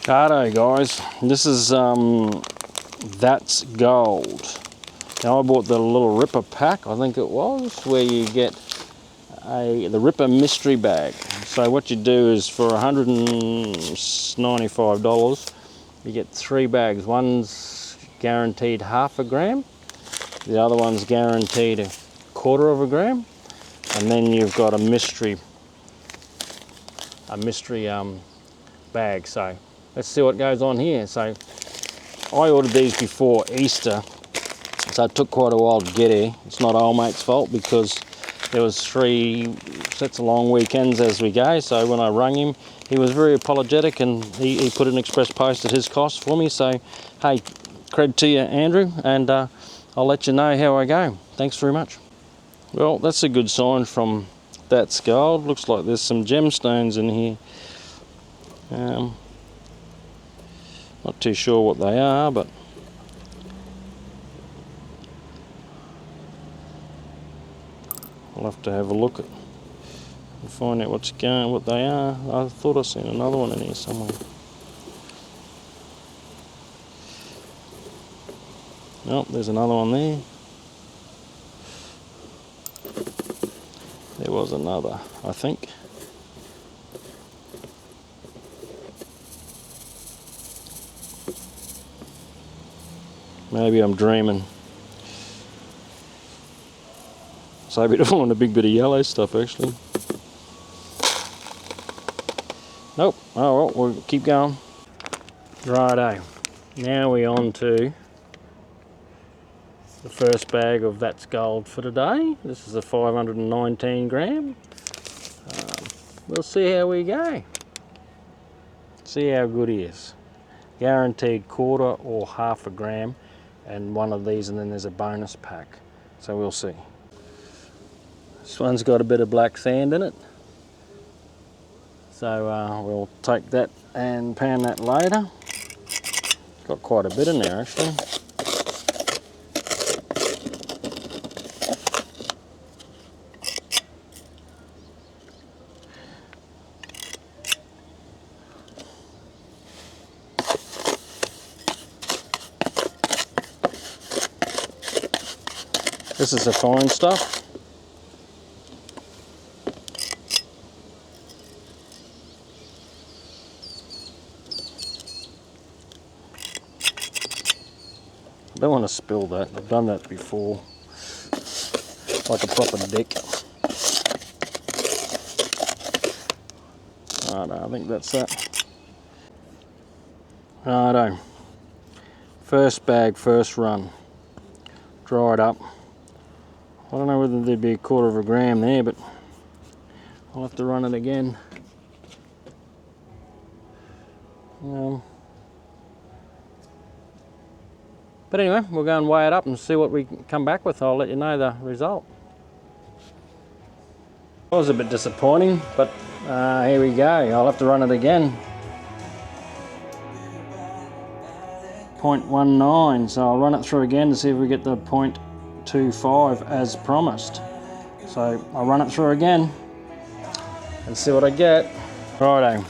Righto guys, this is That's Gold. Now I bought the little Ripper pack, I think it was, where you get the Ripper mystery bag. So what you do is for $195 you get 3 bags. One's guaranteed 1/2 gram, the other one's guaranteed 1/4 gram, and then you've got a mystery bag. So let's see what goes on here. So I ordered these before Easter, so it took quite a while to get here. It's not old mate's fault because there was 3 sets of long weekends as we go. So when I rung him, he was very apologetic and he put an express post at his cost for me. So hey, credit to you, Andrew, and I'll let you know how I go. Thanks very much. Well, that's a good sign from That's Gold. Looks like there's some gemstones in here. Not too sure what they are, but I'll have to have a look at and find out what they are. I thought I seen another one in here somewhere. Oh, there's another one there. There was another, I think. Maybe I'm dreaming. So I don't want a big bit of yellow stuff actually. Nope. Oh well, we'll keep going. Righto. Now we're on to the first bag of That's Gold for today. This is a 519 gram. We'll see how we go. See how good he is. Guaranteed 1/4 or 1/2 gram, and one of these, and then there's a bonus pack. So we'll see. This one's got a bit of black sand in it. So we'll take that and pan that later. Got quite a bit in there actually. This is the fine stuff. I don't want to spill that. I've done that before, like a proper dick. Righto, I think that's that. Righto. First bag, first run. Dry it up. I don't know whether there'd be 1/4 gram there, but I'll have to run it again. But anyway, we'll go and weigh it up and see what we come back with. I'll let you know the result. It was a bit disappointing, but here we go. I'll have to run it again. 0.19, so I'll run it through again to see if we get the 0.25 as promised. So I'll run it through again and see what I get. Righto.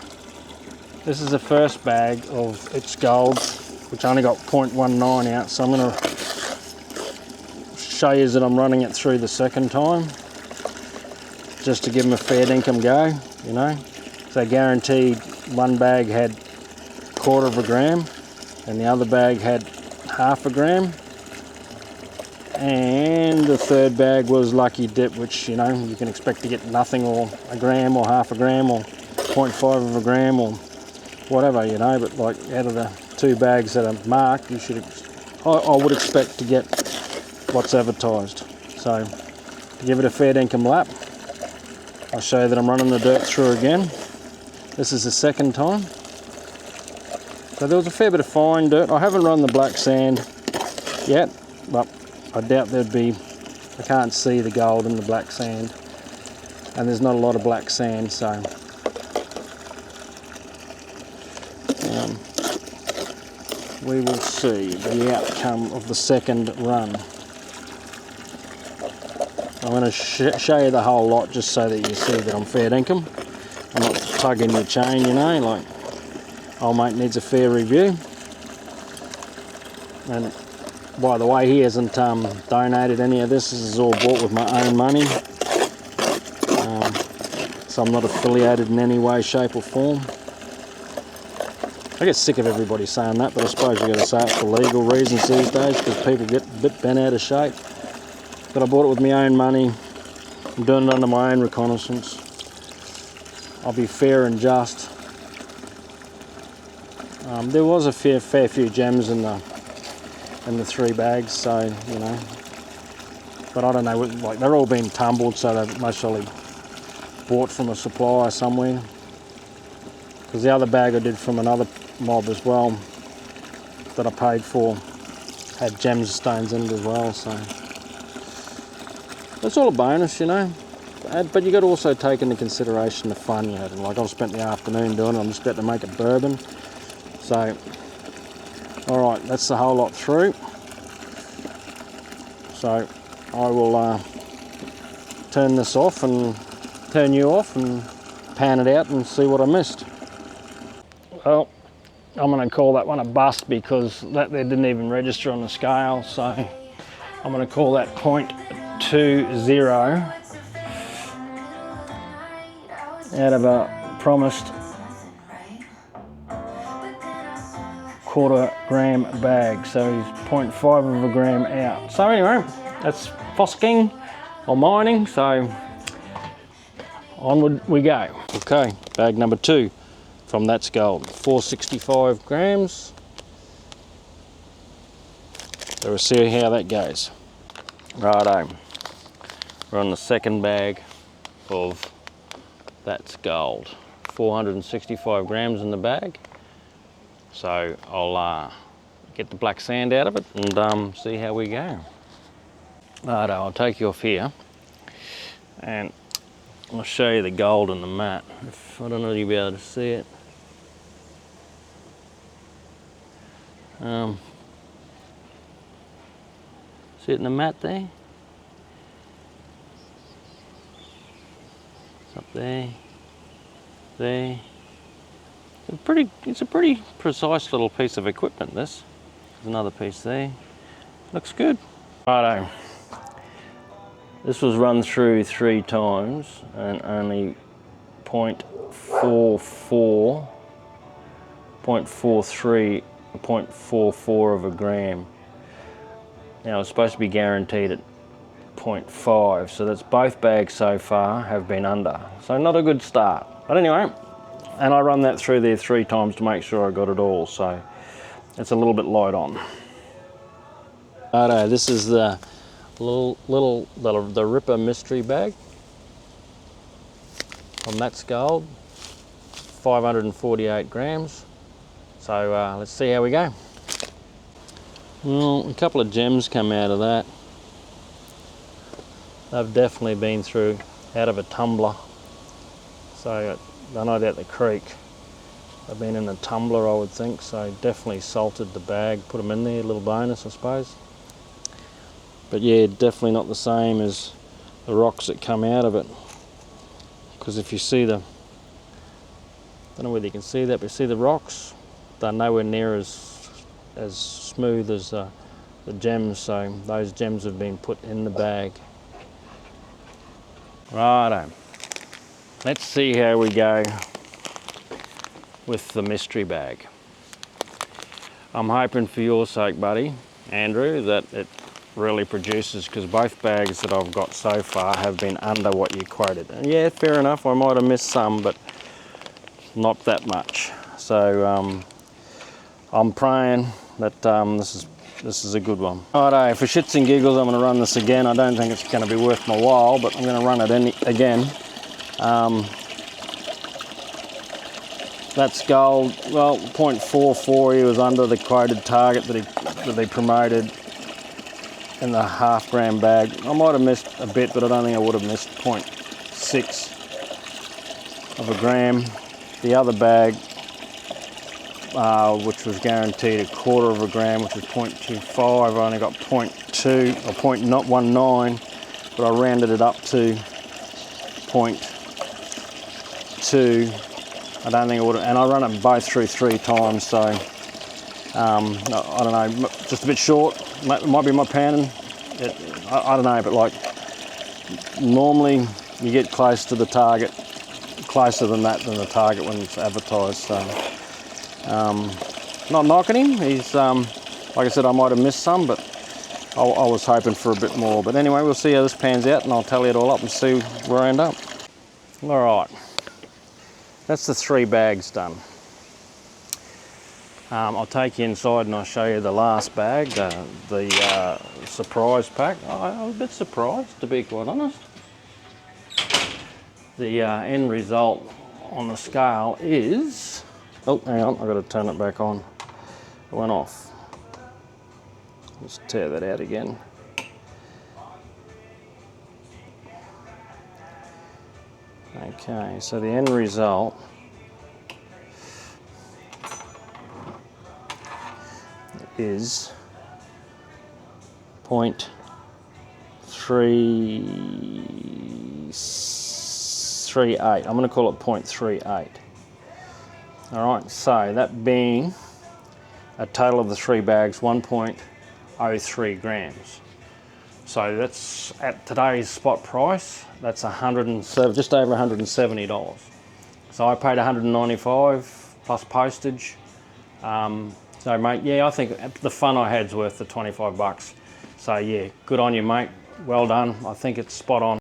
This is the first bag of It's Gold, which only got 0.19 out, so I'm going to show you that I'm running it through the second time, just to give them a fair dinkum go, you know. So guaranteed one bag had 1/4 gram, and the other bag had 1/2 gram, and the third bag was lucky dip, which, you know, you can expect to get nothing, or a gram, or 1/2 gram, or 0.5 gram, or whatever, you know. But like, out of the 2 bags that are marked, you should, I would expect to get what's advertised. So to give it a fair dinkum lap, I'll show you that I'm running the dirt through again. This is the second time. So there was a fair bit of fine dirt. I haven't run the black sand yet, but I doubt there'd be, I can't see the gold in the black sand, and there's not a lot of black sand, so we will see the outcome of the second run. I'm going to show you the whole lot just so that you see that I'm fair dinkum. I'm not tugging your chain, you know, like old mate needs a fair review. And by the way, he hasn't donated any of this. This is all bought with my own money. So I'm not affiliated in any way, shape or form. I get sick of everybody saying that, but I suppose you've got to say it for legal reasons these days because people get a bit bent out of shape. But I bought it with my own money. I'm doing it under my own reconnaissance. I'll be fair and just. There was a fair few gems in the 3 bags, so you know. But I don't know, like they're all been tumbled, so they're most likely bought from a supplier somewhere. Because the other bag I did from another mob as well that I paid for had gemstones in it as well, so it's all a bonus, you know. But you got to also take into consideration the fun you had. Like I've spent the afternoon doing it. I'm just about to make a bourbon, so all right, that's the whole lot through. So I will turn this off and turn you off and pan it out and see what I missed. Well, I'm going to call that one a bust because that there didn't even register on the scale, so I'm going to call that 0.20 out of a promised 1/4 gram bag, so he's 0.5 of a gram out. So anyway, that's fosking or mining, so onward we go. Okay, bag number 2 from That's Gold, 465 grams. So we'll see how that goes. Righto, we're on the second bag of That's Gold. 465 grams in the bag. So I'll get the black sand out of it and see how we go. Righto, I'll take you off here and I'll show you the gold in the mat. I don't know if you'll be able to see it. See it in the mat there? It's up there, there. It's a pretty precise little piece of equipment, this. There's another piece there. Looks good. Righto. This was run through 3 times and only 0.44, 0.43, 0.44 of a gram. Now it's supposed to be guaranteed at 0.5, so that's both bags so far have been under. So not a good start. But anyway, and I run that through there 3 times to make sure I got it all, so it's a little bit light on. Righto, this is the the Ripper mystery bag from That's Gold, 548 grams. So let's see how we go. Well, a couple of gems come out of that. They've definitely been through out of a tumbler. So they're not out the creek. They've been in a tumbler, I would think. So definitely salted the bag, put them in there, a little bonus, I suppose. But yeah, definitely not the same as the rocks that come out of it. Because if you see the, I don't know whether you can see that, but see the rocks, they're nowhere near as smooth as the gems, so those gems have been put in the bag. Righto, let's see how we go with the mystery bag. I'm hoping for your sake, buddy, Andrew, that it really produces, because both bags that I've got so far have been under what you quoted. And yeah, fair enough, I might have missed some, but not that much. So I'm praying that this is a good one. Righto, for shits and giggles, I'm going to run this again. I don't think it's going to be worth my while, but I'm going to run it again. That's Gold. Well, 0.44, he was under the quoted target that he promoted in the half gram bag. I might have missed a bit, but I don't think I would have missed 0.6 of a gram. The other bag, which was guaranteed 1/4 of a gram, which was 0.25, I only got 0.2 or 0.19, but I rounded it up to 0.2 I don't think it would, and I run them both through 3 times, so I don't know, just a bit short. Might be my pounding. I don't know, but like normally you get close to the target, closer than that than the target when it's advertised. So not knocking him. He's like I said, I might have missed some, but I was hoping for a bit more. But anyway, we'll see how this pans out, and I'll tally it all up and see where I end up. All right, that's the 3 bags done. I'll take you inside and I'll show you the last bag, the surprise pack. I was a bit surprised, to be quite honest. The end result on the scale is, oh, hang on, I've got to turn it back on. It went off. Let's tear that out again. Okay, so the end result is 0.338. I'm going to call it 0.38. All right, so that being a total of the 3 bags, 1.03 grams. So that's at today's spot price. That's just over $170. So I paid $195 plus postage. So mate, yeah, I think the fun I had's worth the 25 bucks. So yeah, good on you, mate. Well done. I think it's spot on.